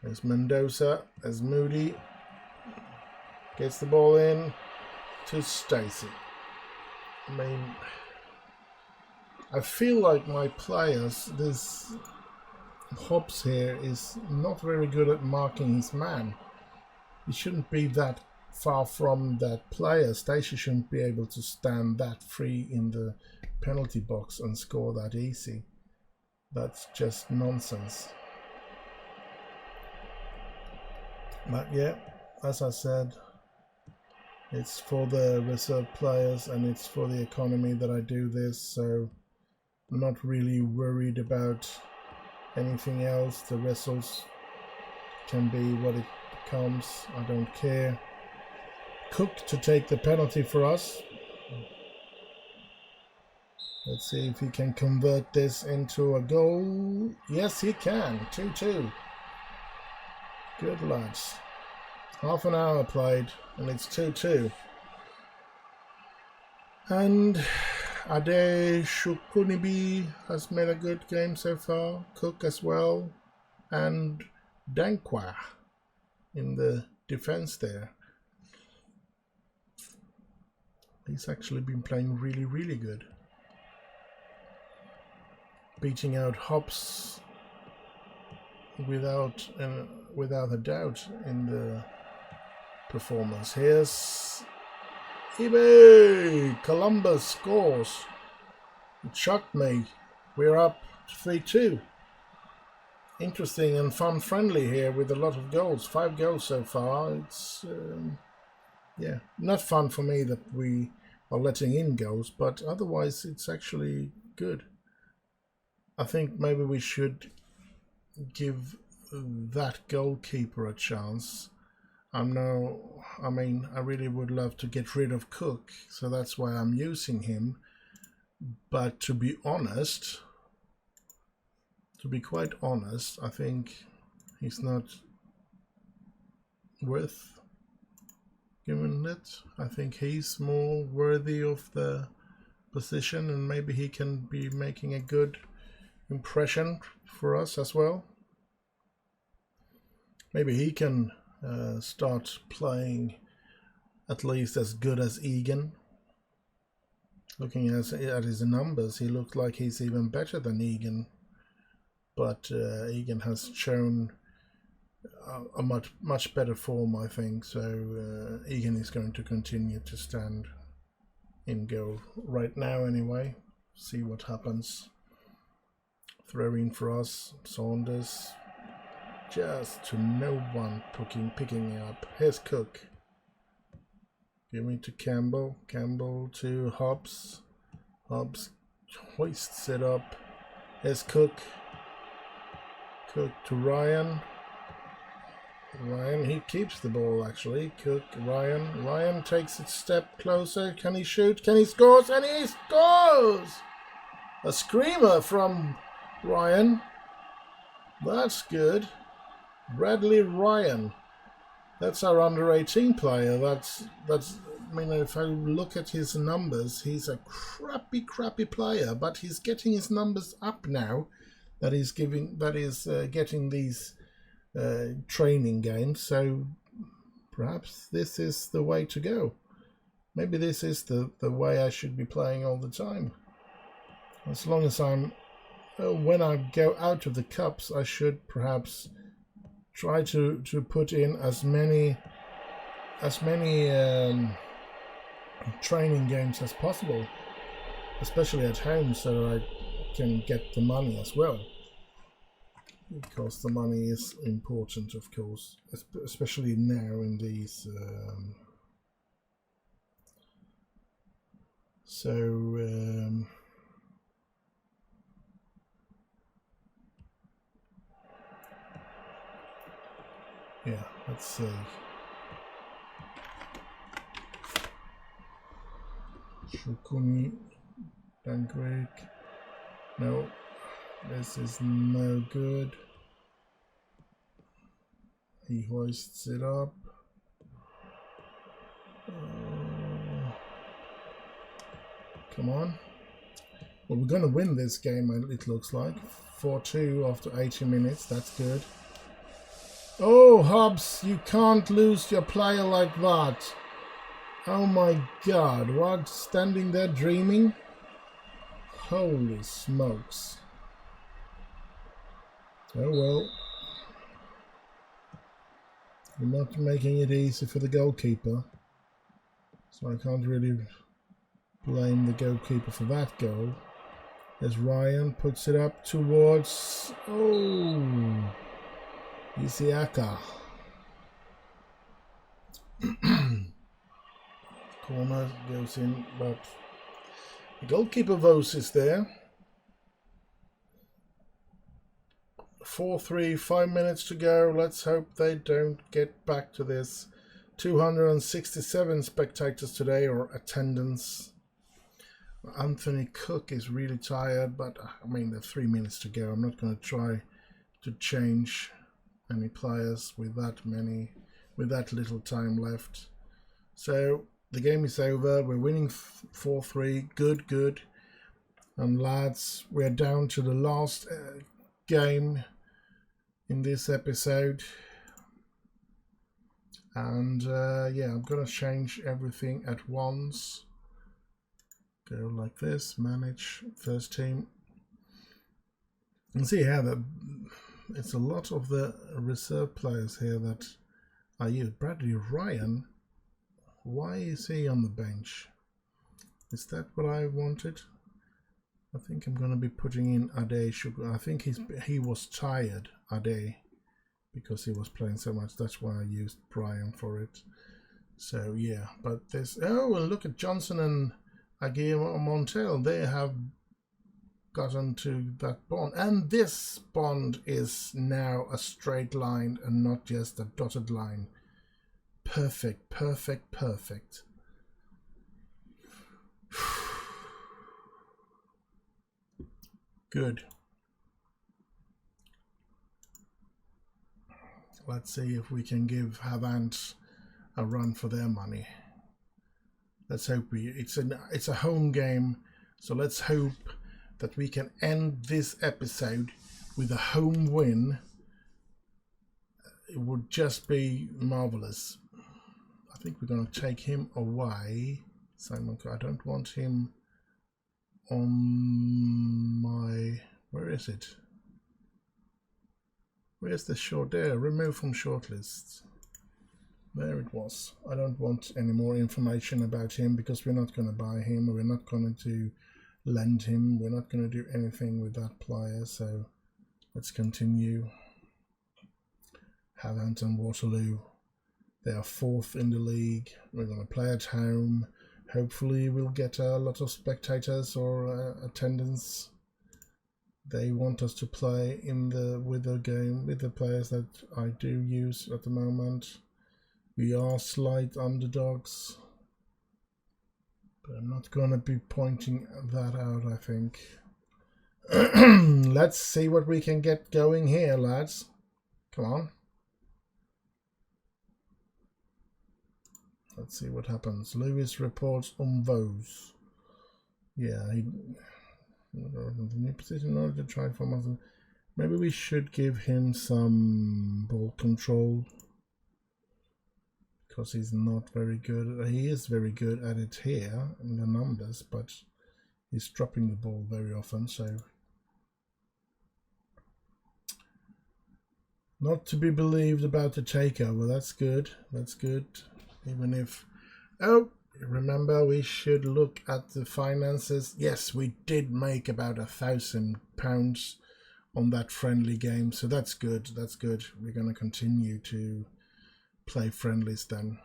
There's Mendoza. There's Moody. Gets the ball in to Stacey. I mean, I feel like my players, this Hobbs here, is not very good at marking his man. He shouldn't be that far from that player. Stacey shouldn't be able to stand that free in the penalty box and score that easy. That's just nonsense. But yeah, as I said, it's for the reserve players and it's for the economy that I do this, so I'm not really worried about anything else. The results can be what it comes. I don't care. Cook to take the penalty for us. Let's see if he can convert this into a goal. Yes, he can. 2-2. Good lads. Half an hour played and it's 2-2. And Ade Shukunibi has made a good game so far. Cook as well. And Dankwa in the defense there. He's actually been playing really, really good. Beating out Hobbs without a doubt in the performance. Here's Ibe! Columbus scores. It shocked me. We're up 3-2. Interesting and fun friendly here with a lot of goals. 5 goals so far. It's yeah, not fun for me that we are letting in goals, but otherwise it's actually good. I think maybe we should give that goalkeeper a chance. I really would love to get rid of Cook, so that's why I'm using him. But to be honest, to be quite honest, I think he's not worth giving it. I think he's more worthy of the position, and maybe he can be making a good impression for us as well. Maybe he can start playing at least as good as Egan. Looking at his numbers, he looked like he's even better than Egan, but Egan has shown a much better form, I think, so Egan is going to continue to stand in goal right now anyway. See what happens. Throw in for us, Saunders, just to no one picking up. Here's Cook. Give me to Campbell. Campbell to Hobbs. Hobbs hoists it up. Here's Cook. Cook to Ryan. Ryan, he keeps the ball actually. Cook, Ryan. Ryan takes a step closer. Can he shoot? Can he score? And he scores! A screamer from Ryan. That's good. Bradley Ryan. That's our under 18 player. That's I mean, if I look at his numbers, he's a crappy player, but he's getting his numbers up now. That is getting these training games. So perhaps this is the way to go. Maybe this is the way I should be playing all the time. As long as I'm... when I go out of the cups, I should perhaps try to put in as many training games as possible, especially at home, so I can get the money as well. Because the money is important, of course, especially now in these... yeah, let's see. Shukuni, Dankwick. No, this is no good. He hoists it up. Come on. Well, we're going to win this game, it looks like. 4-2 after 80 minutes. That's good. Oh, Hobbs, you can't lose your player like that. Oh my god, what? Standing there dreaming? Holy smokes. Oh well. You're not making it easy for the goalkeeper. So I can't really blame the goalkeeper for that goal. As Ryan puts it up towards... oh... Isiaka. Corner goes in, but the goalkeeper Vos is there. 4-3, 5 minutes to go. Let's hope they don't get back to this. 267 spectators today, or attendance. Anthony Cook is really tired, but I mean, there are 3 minutes to go. I'm not going to try to change any players with that little time left. So the game is over. We're winning 4-3. Good. And lads, we're down to the last game in this episode. And yeah, I'm gonna change everything at once. Go like this. Manage first team. And see how that. It's a lot of the reserve players here that are used. Bradley Ryan, why is he on the bench? Is that what I wanted? I think I'm going to be putting in Ade Sugar. I think he was tired, Ade, because he was playing so much. That's why I used Brian for it. So yeah, but this... oh, well, look at Johnson and Aguirre Montel. They have gotten to that bond, and this bond is now a straight line and not just a dotted line. Perfect. Good. Let's see if we can give Havant a run for their money. Let's hope it's a home game, so let's hope that we can end this episode with a home win. It would just be marvelous. I think we're going to take him away. Simon, I don't want him on my... where is it? Where's the short... there, remove from shortlist. There it was. I don't want any more information about him because we're not going to buy him. We're not going to lend him. We're not going to do anything with that player, so let's continue. Havant and Waterloo, they are 4th in the league. We're going to play at home. Hopefully we'll get a lot of spectators or attendance. They want us to play with the players that I do use at the moment. We are slight underdogs. But I'm not going to be pointing that out, I think. Let's see what we can get going here, lads. Come on. Let's see what happens. Lewis reports on Vos. Yeah, he... the new position in order to try for myself. Maybe we should give him some ball control, because he's not very good. He is very good at it here in the numbers, but he's dropping the ball very often, so not to be believed about the takeover. That's good. That's good. Even if, oh, remember we should look at the finances. Yes, we did make about £1,000 on that friendly game, so that's good. That's good. We're going to continue to play friendlies then.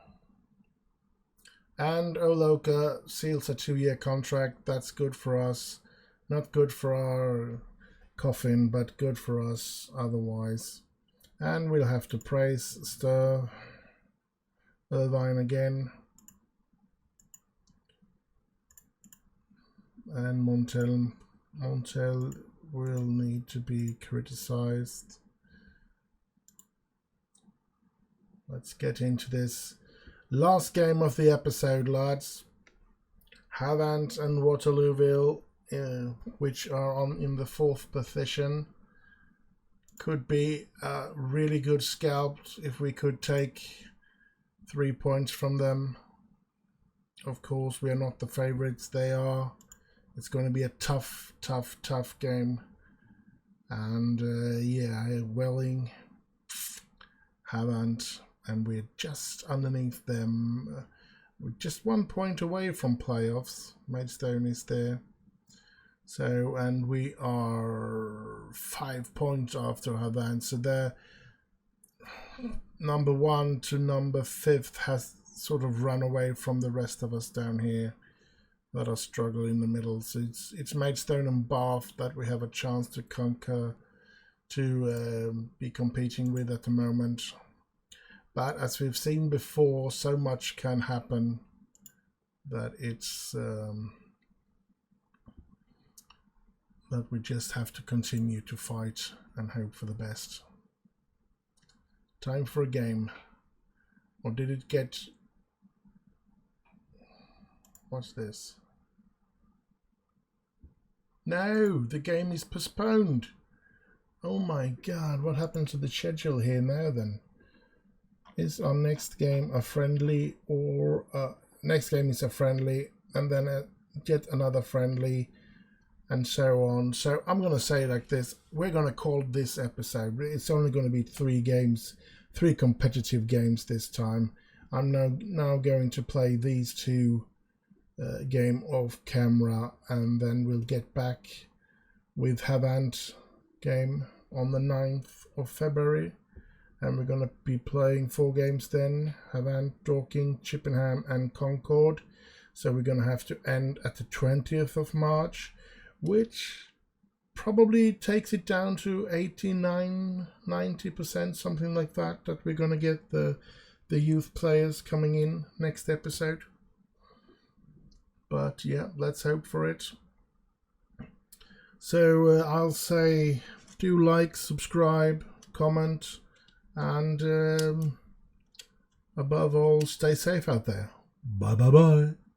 And Oloka seals a 2-year contract. That's good for us. Not good for our coffin, but good for us otherwise. And we'll have to praise Stir Irvine again. And Montel will need to be criticized. Let's get into this. Last game of the episode, lads. Havant and Waterlooville, which are in the 4th position. Could be a really good scalp if we could take 3 points from them. Of course, we are not the favorites. They are. It's going to be a tough game. And yeah, Welling, Havant, and we're just underneath them. We're just 1 point away from playoffs. Maidstone is there. So, and we are 5 points after Havant. So they're number 1 to number 5th has sort of run away from the rest of us down here that are struggling in the middle. So it's Maidstone and Bath that we have a chance to conquer, to be competing with at the moment. But as we've seen before, so much can happen that it's that we just have to continue to fight and hope for the best. Time for a game. Or did it get... What's this? No, the game is postponed. Oh my god, what happened to the schedule here now then? Is our next game a friendly, or next game is a friendly and then yet another friendly and so on? So I'm going to say it like this. We're going to call this episode, it's only going to be 3 games, 3 competitive games this time. I'm now going to play these 2 game off camera, and then we'll get back with Havant game on the 9th of February, and we're going to be playing 4 games then: Havant, Dorking, Chippenham and Concord. So we're going to have to end at the 20th of March, which probably takes it down to 89-90%, something like that, that we're going to get the youth players coming in next episode. But yeah, let's hope for it. So I'll say do like, subscribe, comment, and above all, stay safe out there. Bye bye bye.